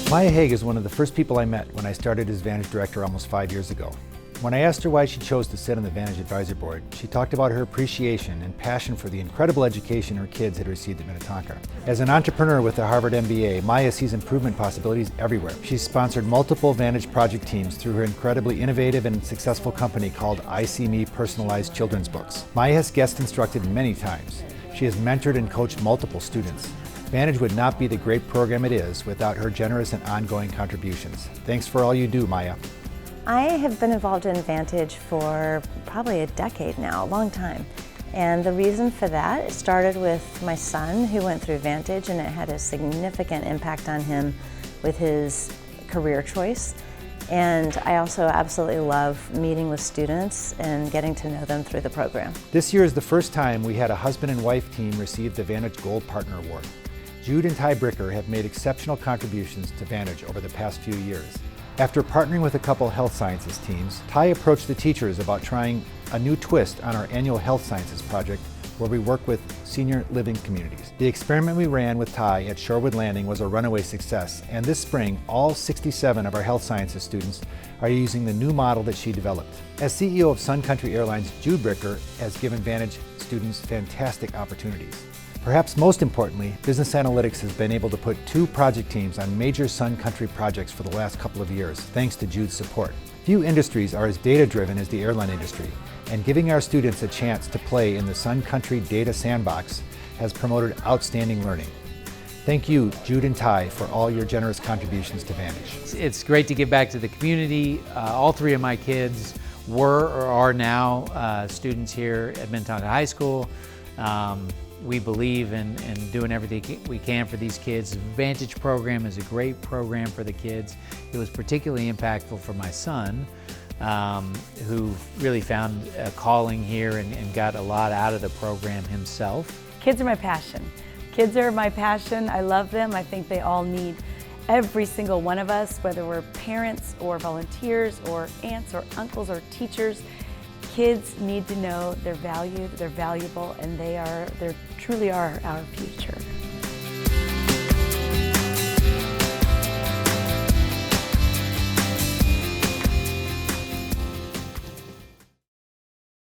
Maia Haag is one of the first people I met when I started as Vantage Director almost 5 years ago. When I asked her why she chose to sit on the Vantage Advisory Board, she talked about her appreciation and passion for the incredible education her kids had received at Minnetonka. As an entrepreneur with a Harvard MBA, Maia sees improvement possibilities everywhere. She's sponsored multiple Vantage project teams through her incredibly innovative and successful company called I See Me Personalized Children's Books. Maia has guest instructed many times. She has mentored and coached multiple students. Vantage would not be the great program it is without her generous and ongoing contributions. Thanks for all you do, Maia. I have been involved in Vantage for probably a decade now, a long time. And the reason for that started with my son who went through Vantage, and it had a significant impact on him with his career choice. And I also absolutely love meeting with students and getting to know them through the program. This year is the first time we had a husband and wife team receive the Vantage Gold Partner Award. Jude and Ty Bricker have made exceptional contributions to Vantage over the past few years. After partnering with a couple health sciences teams, Ty approached the teachers about trying a new twist on our annual health sciences project where we work with senior living communities. The experiment we ran with Ty at Shorewood Landing was a runaway success, and this spring, all 67 of our health sciences students are using the new model that she developed. As CEO of Sun Country Airlines, Jude Bricker has given Vantage students fantastic opportunities. Perhaps most importantly, Business Analytics has been able to put 2 project teams on major Sun Country projects for the last couple of years, thanks to Jude's support. Few industries are as data-driven as the airline industry, and giving our students a chance to play in the Sun Country Data Sandbox has promoted outstanding learning. Thank you, Jude and Ty, for all your generous contributions to Vantage. It's great to give back to the community. All 3 of my kids were or are now students here at Minnetonka High School. We believe in doing everything we can for these kids. The Vantage program is a great program for the kids. It was particularly impactful for my son, who really found a calling here and got a lot out of the program himself. Kids are my passion. Kids are my passion. I love them. I think they all need every single one of us, whether we're parents or volunteers or aunts or uncles or teachers. Kids need to know they're valued, they're valuable, and they truly are our future.